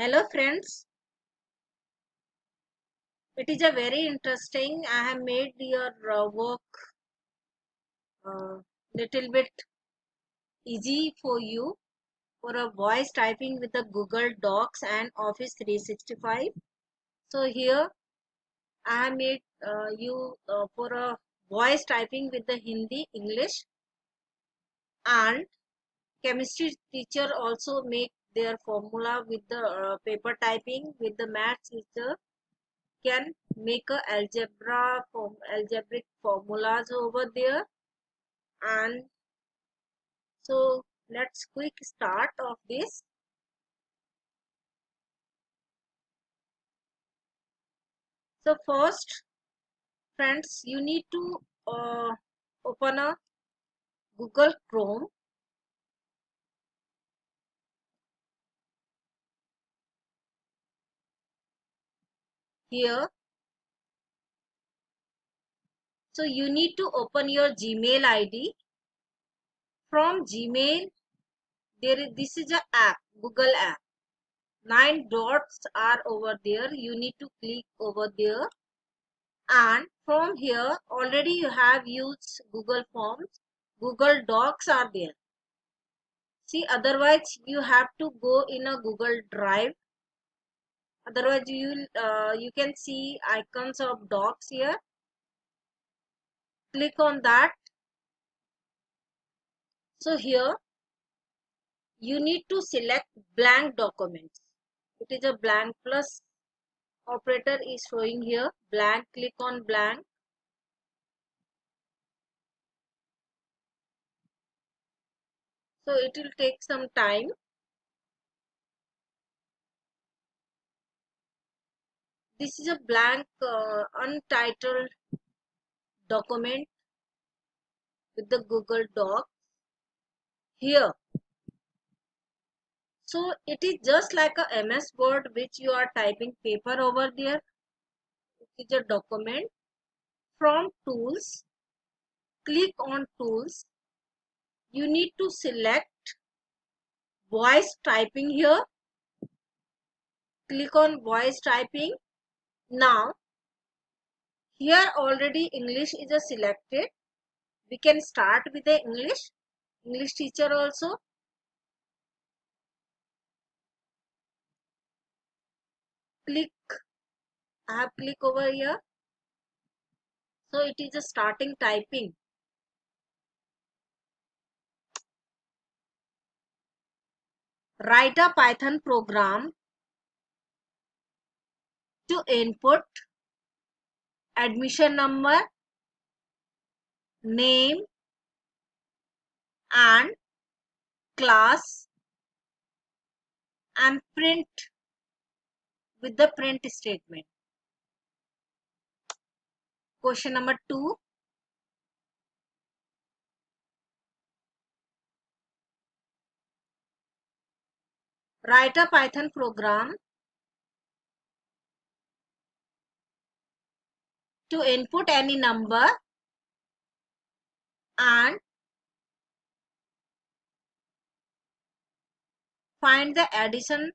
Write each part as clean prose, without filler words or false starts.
Hello friends, it is a very interesting. I have made your work little bit easy for you for a voice typing with the Google Docs and Office 365. So here I have made you for a voice typing with the Hindi, English, and chemistry teacher also make their formula with the paper typing. With the maths teacher can make a algebraic formulas over there. And so let's quick start of this. So first friends, you need to open a Google Chrome. Here, so you need to open your Gmail ID. From Gmail, this is a app, Google app. 9 dots are over there. You need to click over there, and from here already you have used Google Forms. Google Docs are there. See, otherwise you have to go in a Google Drive. Otherwise you can see icons of docs here. Click on that. So here you need to select blank documents. It is a blank plus operator is showing here. Blank, click on blank. So it will take some time. This is a blank untitled document with the Google Doc here. So it is just like a MS Word which you are typing paper over there. It is a document. From tools, click on tools. You need to select voice typing here. Click on voice typing. Now here already English is a selected. We can start with the English teacher also. Click. I have click over here. So it is a starting typing. Write a Python program to input admission number, name and class, and print with the print statement. Question number 2. Write a Python program to input any number and find the addition,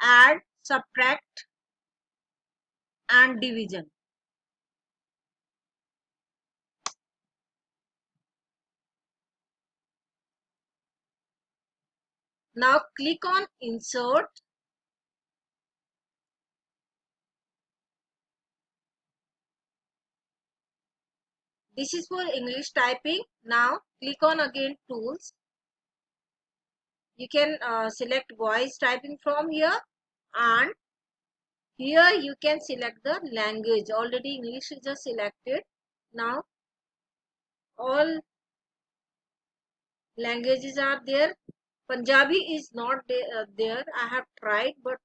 add, subtract and division. Now click on insert. This is for English typing. Now click on again tools. You can select voice typing from here, and here you can select the language. Already English is just selected. Now all languages are there. Punjabi is not there. I have tried, but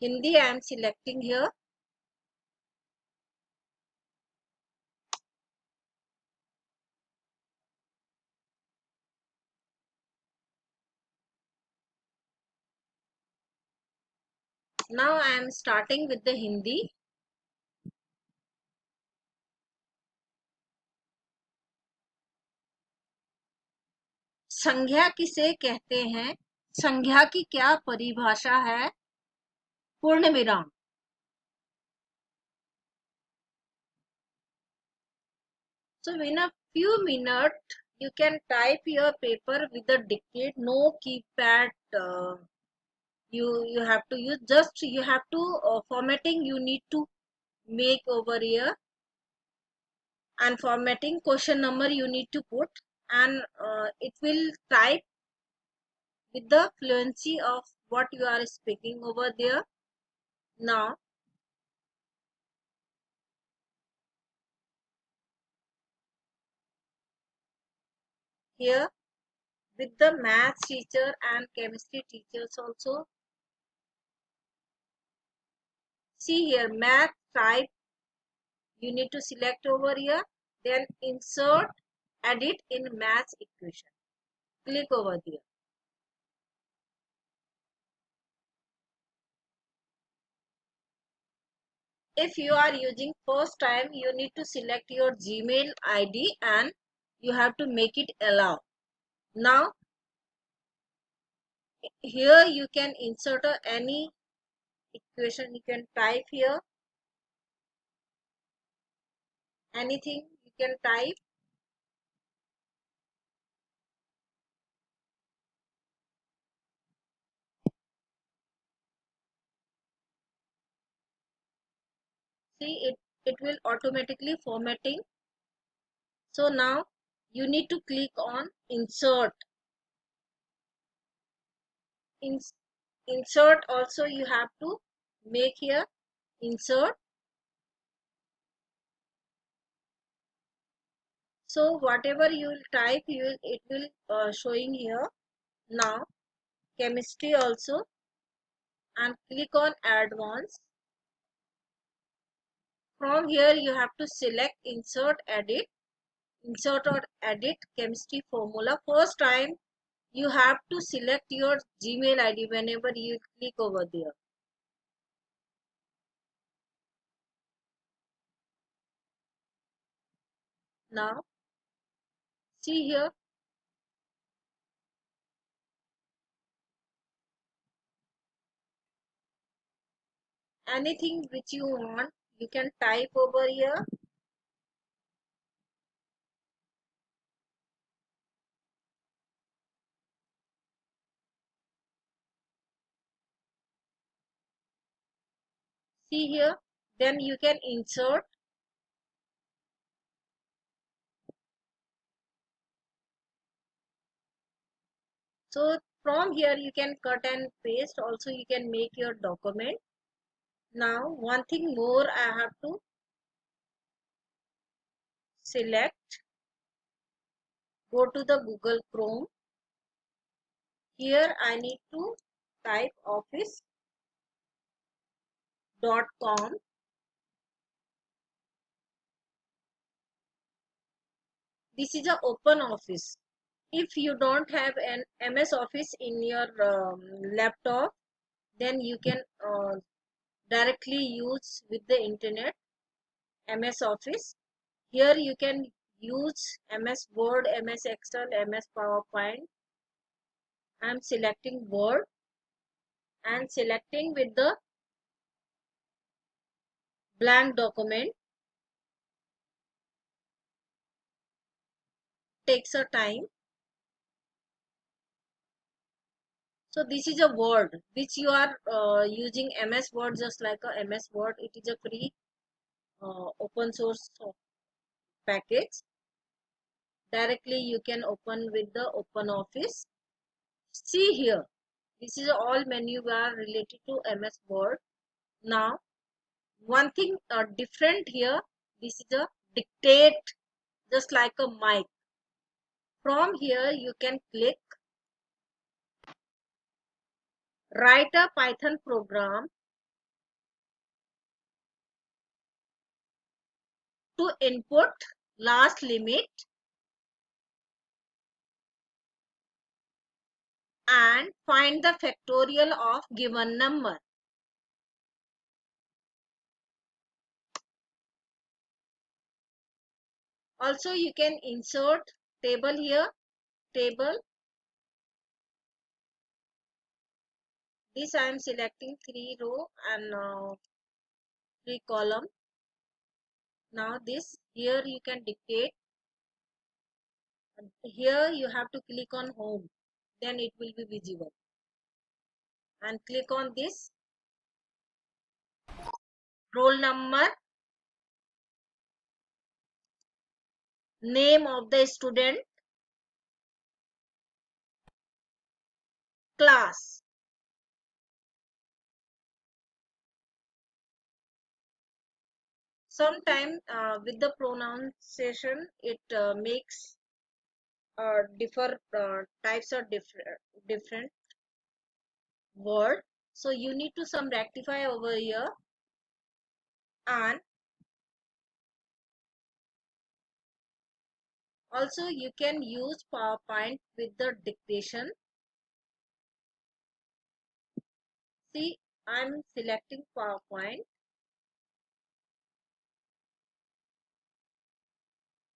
Hindi I am selecting here. Now I am starting with the Hindi. संज्ञा किसे कहते हैं? संज्ञा की क्या परिभाषा है? पूर्ण विराम. So in a few minutes you can type your paper with a dictate. No keypad. You have to use, just you have to formatting you need to make over here, and formatting question number you need to put, and it will type with the fluency of what you are speaking over there. Now here with the math teacher and chemistry teachers also, see here math type you need to select over here, then insert edit in math equation, click over there. If you are using first time, you need to select your Gmail ID and you have to make it allow. Now here you can insert any equation, you can type here anything you can type. See it will automatically formatting. So now you need to click on insert. Insert also you have to make here insert. So whatever you will type, it will showing here. Now chemistry also, and click on advanced. From here you have to select insert or edit chemistry formula. First time you have to select your Gmail ID whenever you click over there. Now see here, anything which you want you can type over here. See here, then you can insert. So from here you can cut and paste, also you can make your document. Now one thing more I have to select, go to the Google Chrome. Here I need to type office.com. This is a open office. If you don't have an MS Office in your laptop, then you can directly use with the internet MS Office. Here you can use MS Word, MS Excel, MS PowerPoint. I am selecting Word and selecting with the blank document. Takes a time. So this is a Word which you are using MS Word, just like a MS Word. It is a free open source package. Directly you can open with the Open Office. See here, this is all menu bar related to MS Word. Now one thing different here, this is a dictate, just like a mic. From here you can click write a Python program to input last limit and find the factorial of given number. Also you can insert table here, table this I am selecting 3 row and 3 column. Now this here you can dictate. Here you have to click on home, then it will be visible, and click on this roll number, name of the student, class. Sometimes with the pronunciation it makes differ types of different word, so you need to some rectify over here. And also you can use PowerPoint with the dictation. See, I'm selecting PowerPoint.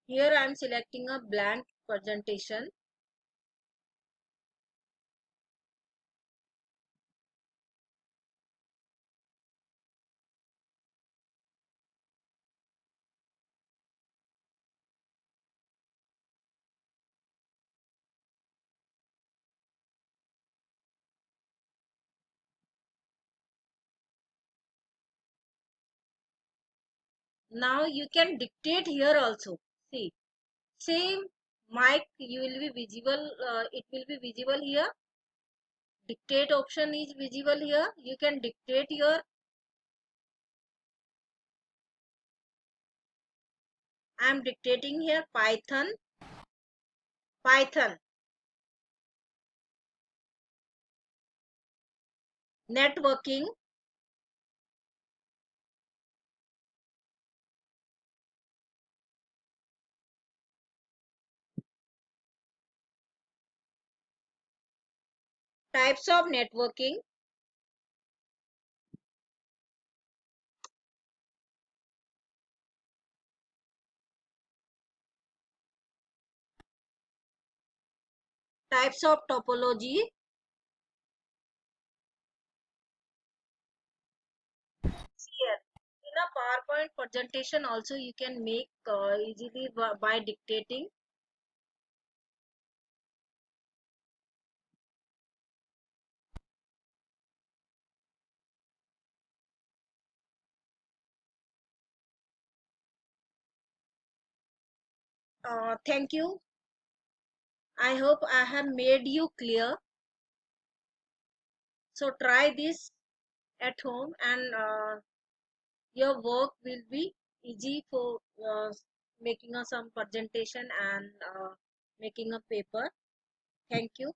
Here I'm selecting a blank presentation. Now you can dictate here also. See, same mic you will be visible, it will be visible here. Dictate option is visible here. You can dictate here. I am dictating here Python. Networking, types of networking, types of topology. Here in a PowerPoint presentation also you can make easily by dictating. Thank you. I hope I have made you clear. So try this at home, and your work will be easy for making some presentation and making a paper. Thank you.